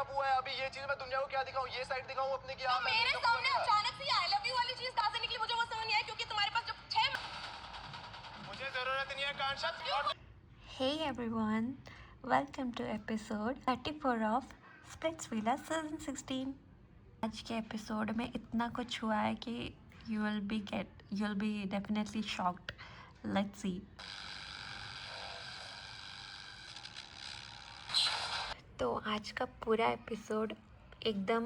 Breakup हुआ है, अभी ये चीज मैं दुनिया को क्या दिखाऊं, ये साइड दिखाऊं अपने की? तो मेरे सामने अचानक से आई लव यू वाली चीज कहां से निकली, मुझे वो समझ नहीं आया, क्योंकि तुम्हारे पास जब 6 मुझे जरूरत नहीं है कांशा। Hey everyone, welcome to episode 34 of Splitsvilla Season 16. आज के एपिसोड में इतना कुछ हुआ है कि you'll be definitely shocked. Let's see. तो आज का पूरा एपिसोड एकदम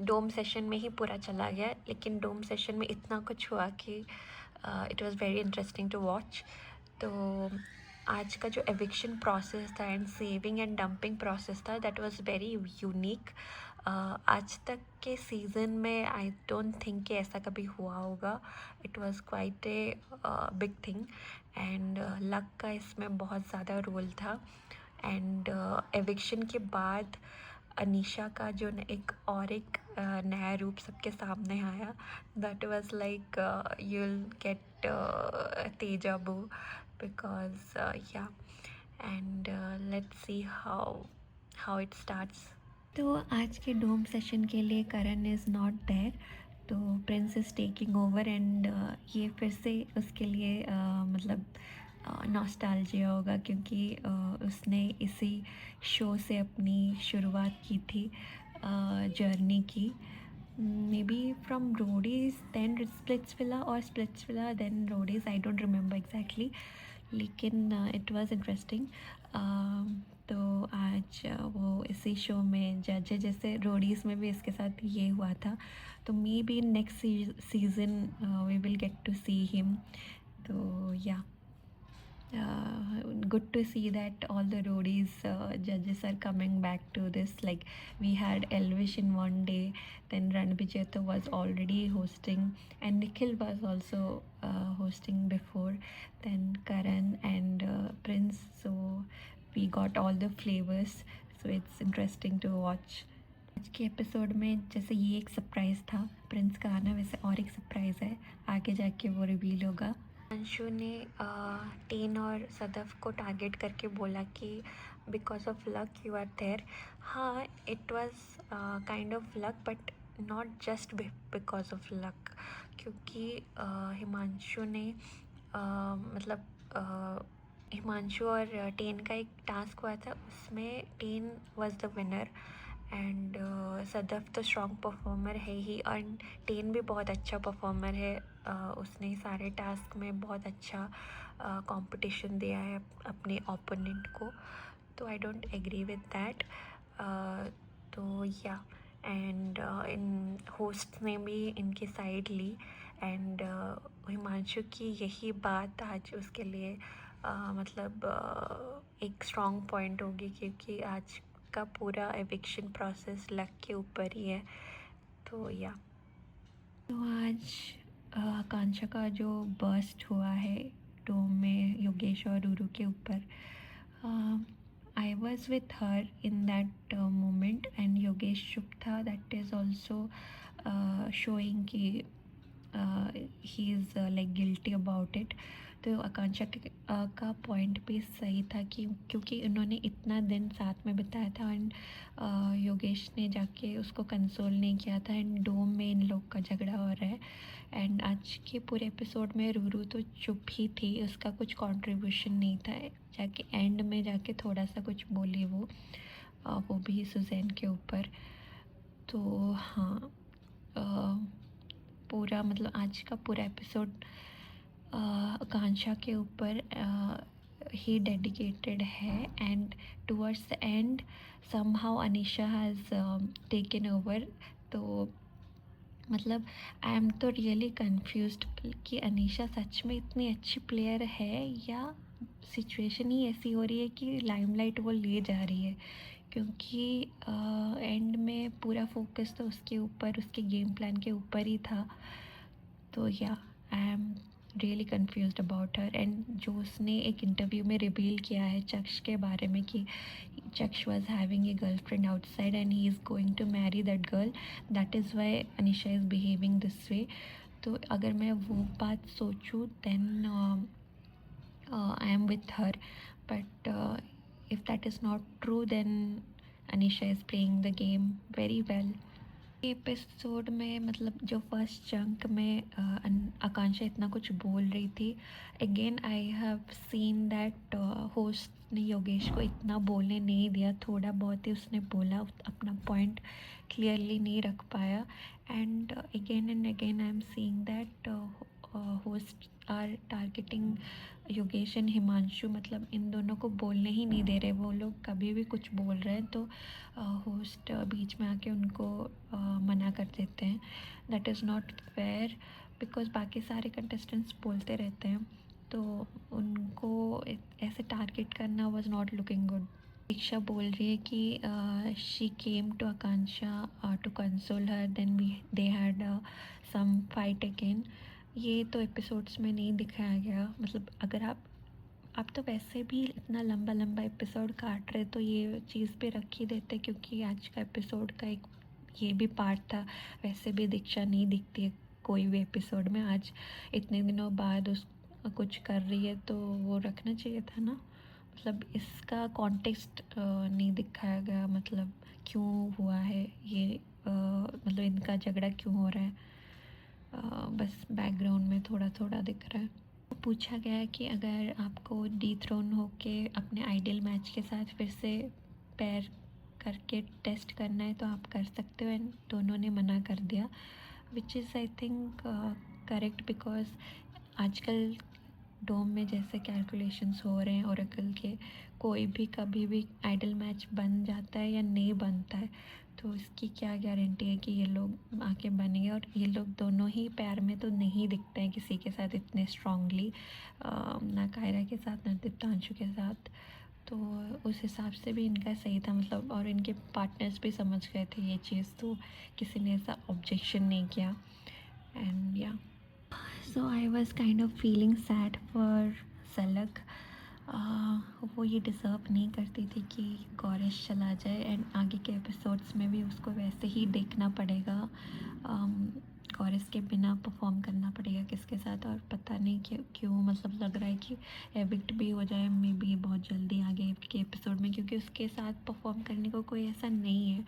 डोम सेशन में ही पूरा चला गया, लेकिन डोम सेशन में इतना कुछ हुआ कि it was very interesting to watch. तो आज का जो एविक्शन प्रोसेस था and saving and dumping process था, दैट वाज वेरी यूनिक. आज तक के सीज़न में आई डोंट थिंक कि ऐसा कभी हुआ होगा. It was quite a big thing and luck का इसमें बहुत ज़्यादा रोल था. एंड एविक्शन के बाद अनीशा का जो एक नया रूप सबके सामने आया, that was like you will get Teja बू बिकॉज या. And let's see how it starts. तो आज के डोम सेशन के लिए करण इज़ नॉट देयर, तो Prince is taking over and ये फिर से उसके लिए मतलब नॉस्टैल्जिया होगा, क्योंकि उसने इसी शो से अपनी शुरुआत की थी जर्नी की. Maybe from Roadies then Splitsvilla और Splitsvilla then Roadies, I don't remember exactly, लेकिन इट वाज इंटरेस्टिंग. तो आज वो इसी शो में जज है, जैसे रोडीज़ में भी इसके साथ ये हुआ था. तो maybe in next season we will get to see him. तो yeah, good to see that all the roadies judges are coming back to this. Like, we had Elvish in one day, then Ranbijeta was already hosting, and Nikhil was also hosting before, then Karan and Prince. So we got all the flavors, so it's interesting to watch. आज के episode में जैसे ये एक surprise था Prince का आना, वैसे और एक सरप्राइज़ है, आगे जाके वो रिवील होगा. अंशु ने टेन और सदफ को टारगेट करके बोला कि because of luck you are there. हाँ, it was kind of luck, but not just because of luck, क्योंकि हिमांशु ने मतलब हिमांशु और टेन का एक टास्क हुआ था, उसमें ten was the winner and Sadaf तो स्ट्रॉन्ग परफॉर्मर है ही, और टेन भी बहुत अच्छा परफॉर्मर है. उसने सारे टास्क में बहुत अच्छा कंपटीशन दिया है अपने ओपोनेंट को, तो I don't agree with that. तो या, एंड इन होस्ट ने भी इनकी साइड ली, एंड हिमांशु की यही बात आज उसके लिए मतलब एक स्ट्रॉन्ग पॉइंट होगी, क्योंकि आज का पूरा एविक्शन प्रोसेस लक के ऊपर ही है. तो या, तो आज आकांक्षा का जो बर्स्ट हुआ है डोम में योगेश और रूरू के ऊपर, I was with her in that moment, and Yogesh चुप था. दैट इज़ ऑल्सो शोइंग कि he is like guilty about it. तो आकांक्षा का पॉइंट भी सही था कि क्योंकि उन्होंने इतना दिन साथ में बिताया था, एंड योगेश ने जाके उसको कंसोल नहीं किया था, एंड डोम में इन लोग का झगड़ा हो रहा है. एंड आज के पूरे एपिसोड में रूरू तो चुप ही थी, उसका कुछ कंट्रीब्यूशन नहीं था. जाके एंड में जाके थोड़ा सा कुछ बोली वो भी सुजैन के ऊपर. तो हाँ, पूरा मतलब आज का पूरा एपिसोड आकांक्षा के ऊपर ही डेडिकेटेड है, and towards the end somehow Anisha has taken over. तो मतलब आई एम तो रियली कन्फ्यूज्ड कि अनीशा सच में इतनी अच्छी प्लेयर है, या सिचुएशन ही ऐसी हो रही है कि लाइमलाइट वो ले जा रही है, क्योंकि एंड में पूरा फोकस तो उसके ऊपर, उसके गेम प्लान के ऊपर ही था. तो या, I am really confused about her. And जो उसने एक इंटरव्यू में रिवील किया है चक्ष के बारे में कि Chaksh was having a girlfriend outside and he is going to marry that girl, that is why Anisha is behaving this way. तो अगर मैं वो बात सोचूँ then I am with her, but if that is not true, then Anisha is playing the game very well. Episode में मतलब जो first chunk में आकांक्षा इतना कुछ बोल रही थी, again I have seen that host ने योगेश को इतना बोलने नहीं दिया, थोड़ा बहुत ही उसने बोला, अपना पॉइंट क्लियरली नहीं रख पाया। And again I am seeing that host are targeting Yogesh and Himanshu, मतलब इन दोनों को बोलने ही नहीं दे रहे। वो लोग कभी भी कुछ बोल रहे हैं तो होस्ट बीच में आके उनको मना कर देते हैं। That is not fair, because बाकी सारे कंटेस्टेंट्स बोलते रहते हैं, तो उनको ऐसे टारगेट करना was not looking good. Diksha बोल रही है कि she came to Akanksha to console her, then they had some fight again. ये तो एपिसोड्स में नहीं दिखाया गया। मतलब अगर आप तो वैसे भी इतना लंबा लंबा एपिसोड काट रहे तो ये चीज़ पे रख ही देते, क्योंकि आज का एपिसोड का एक ये भी पार्ट था। वैसे भी दीक्षा नहीं दिखती है कोई भी एपिसोड में, आज इतने दिनों बाद उस कुछ कर रही है तो वो रखना चाहिए था ना। मतलब इसका कॉन्टेक्स्ट नहीं दिखाया गया, मतलब क्यों हुआ है ये, मतलब इनका झगड़ा क्यों हो रहा है, बस बैकग्राउंड में थोड़ा थोड़ा दिख रहा है। पूछा गया है कि अगर आपको डीथ्रोन होके अपने आइडियल मैच के साथ फिर से पैर करके टेस्ट करना है तो आप कर सकते हो, एंड दोनों ने मना कर दिया, which is I think correct, because आजकल डोम में जैसे कैलकुलेशंस हो रहे हैं ओरेकल के, कोई भी कभी भी आइडल मैच बन जाता है या नहीं बनता है, तो इसकी क्या गारंटी है कि ये लोग आके बनेंगे। और ये लोग दोनों ही पैर में तो नहीं दिखते हैं किसी के साथ इतने स्ट्रांगली, ना कायरा के साथ ना दीप्तांशु के साथ, तो उस हिसाब से भी इनका सही था, मतलब और इनके पार्टनर्स भी समझ गए थे ये चीज़, तो किसी ने ऐसा ऑब्जेक्शन नहीं किया। एंड या so I was kind of feeling sad for Jhalak. वो ये डिज़र्व नहीं करती थी कि गौरिश चला जाए, एंड आगे के एपिसोड्स में भी उसको वैसे ही देखना पड़ेगा, गौरिश के बिना परफॉर्म करना पड़ेगा किसके साथ। और पता नहीं क्यों मतलब लग रहा है कि एविक्ट भी हो जाए मे बी बहुत जल्दी आगे के एपिसोड में, क्योंकि उसके साथ परफॉर्म करने को कोई ऐसा नहीं है।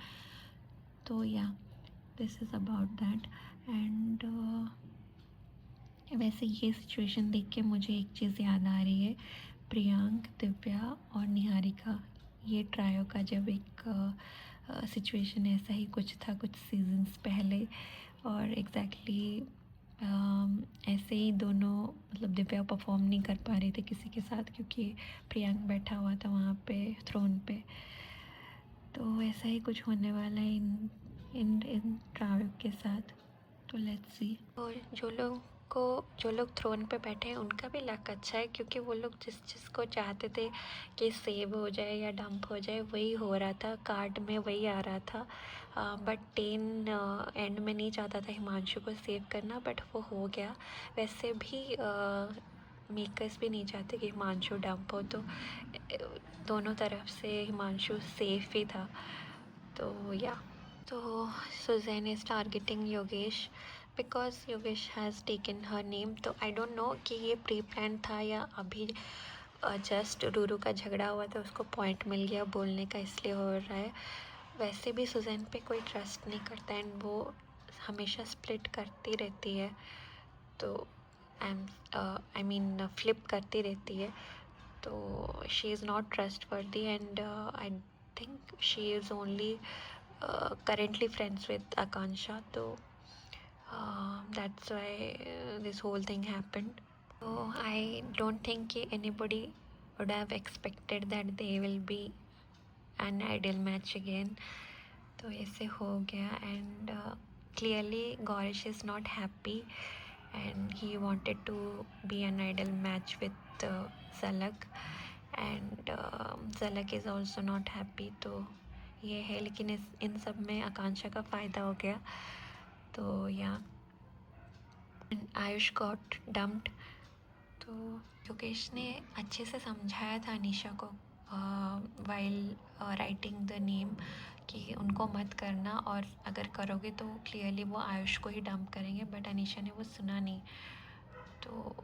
तो या this is about that. And वैसे ये सिचुएशन देख के मुझे एक चीज़ याद आ रही है, प्रियांक, दिव्या और निहारिका, ये ट्रायो का जब एक सिचुएशन ऐसा ही कुछ था कुछ सीजन्स पहले, और एग्जैक्टली ऐसे ही दोनों, मतलब दिव्या परफॉर्म नहीं कर पा रही थी किसी के साथ क्योंकि प्रियांक बैठा हुआ था वहाँ पे थ्रोन पे। तो ऐसा ही कुछ होने वाला है इन इन इन ट्रायो के साथ, तो लेट्स सी। और जो लोग थ्रोन पे बैठे हैं उनका भी लक अच्छा है, क्योंकि वो लोग जिस को चाहते थे कि सेव हो जाए या डंप हो जाए वही हो रहा था, कार्ड में वही आ रहा था। बट टेन एंड में नहीं चाहता था हिमांशु को सेव करना, बट वो हो गया। वैसे भी मेकर्स भी नहीं चाहते कि हिमांशु डंप हो, तो दोनों तरफ से हिमांशु सेफ ही था। तो या तो Suzanne is targeting Yogesh because Yogesh has taken her name. तो आई डोंट नो कि ये प्री प्लान था या अभी जस्ट रूरू का झगड़ा हुआ था, उसको पॉइंट मिल गया बोलने का इसलिए हो रहा है। वैसे भी सुजैन पे कोई ट्रस्ट नहीं करता एंड वो हमेशा स्प्लिट करती रहती है, तो आई मीन फ्लिप करती रहती है, तो शी इज़ नॉट ट्रस्ट वर्दी and I think she is only currently friends with Akansha, so that's why this whole thing happened. So I don't think anybody would have expected that they will be an ideal match again. तो ऐसे हो गया and clearly Gaurish is not happy and he wanted to be an ideal match with Zalak and Zalak is also not happy, तो ये है। लेकिन इन सब में आकांक्षा का फ़ायदा हो गया, तो या आयुष गॉट डम्प्ड। तो योगेश ने अच्छे से समझाया था अनीशा को वाइल राइटिंग द नेम कि उनको मत करना, और अगर करोगे तो क्लियरली वो आयुष को ही डंप करेंगे, बट अनीशा ने वो सुना नहीं। तो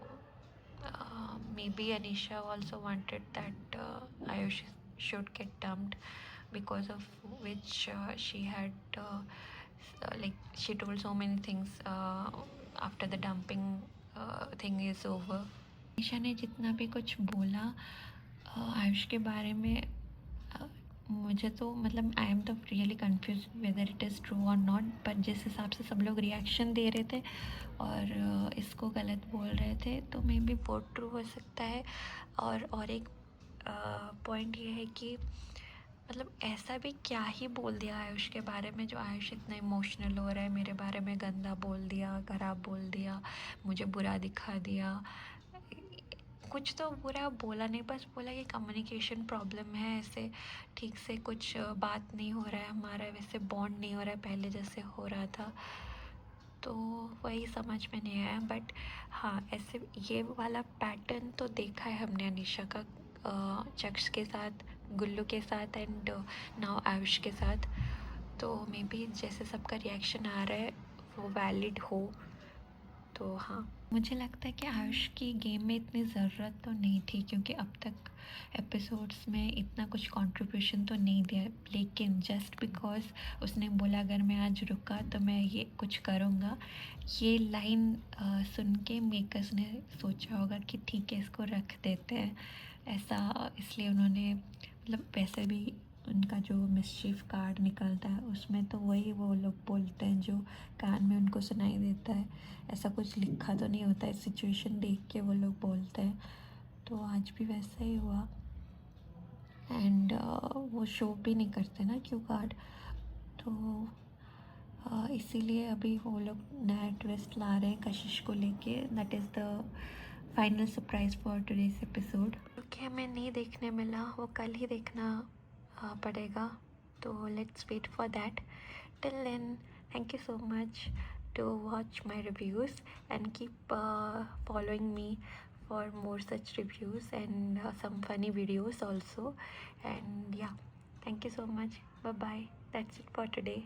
may be Anisha also wanted that Ayush should get dumped, because of which she had like she told so many things after the dumping thing is over. निशा ने जितना भी कुछ बोला आयुष के बारे में मुझे तो मतलब आई एम तो really confuse whether it is true और नॉट, पर जिस हिसाब से सब लोग रिएक्शन दे रहे थे और इसको गलत बोल रहे थे तो मे बी वो ट्रू हो सकता है। और एक पॉइंट ये है कि मतलब ऐसा भी क्या ही बोल दिया आयुष के बारे में जो आयुष इतना इमोशनल हो रहा है, मेरे बारे में गंदा बोल दिया, खराब बोल दिया, मुझे बुरा दिखा दिया। कुछ तो बुरा बोला नहीं, बस बोला कि कम्युनिकेशन प्रॉब्लम है, ऐसे ठीक से कुछ बात नहीं हो रहा है हमारा, वैसे बॉन्ड नहीं हो रहा है पहले जैसे हो रहा था। तो वही समझ में नहीं आया। बट हाँ, ऐसे ये वाला पैटर्न तो देखा है हमने अनीशा का चक्ष के साथ, गुल्लू के साथ एंड नाउ आयुष के साथ। तो मे बी जैसे सबका रिएक्शन आ रहा है वो वैलिड हो। तो हाँ, मुझे लगता है कि आयुष की गेम में इतनी ज़रूरत तो नहीं थी क्योंकि अब तक एपिसोड्स में इतना कुछ कंट्रीब्यूशन तो नहीं दिया, लेकिन जस्ट बिकॉज उसने बोला अगर मैं आज रुका तो मैं ये कुछ करूँगा, ये लाइन सुन के मेकर्स ने सोचा होगा कि ठीक है इसको रख देते हैं ऐसा, इसलिए उन्होंने मतलब वैसे भी उनका जो मिस्चीफ कार्ड निकलता है उसमें तो वही वो लोग बोलते हैं जो कान में उनको सुनाई देता है, ऐसा कुछ लिखा तो नहीं होता है, सिचुएशन देख के वो लोग बोलते हैं। तो आज भी वैसा ही हुआ एंड वो शो भी नहीं करते ना क्यू कार्ड, तो इसीलिए अभी वो लोग नया ट्विस्ट ला रहे हैं कशिश को लेके। That is the final surprise for today's episode. क्योंकि हमें नहीं देखने मिला वो कल ही देखना पड़ेगा, तो let's wait for that. Till then thank you so much to watch my reviews and keep following me for more such reviews and some funny videos also. And yeah, thank you so much. Bye bye, that's it for today.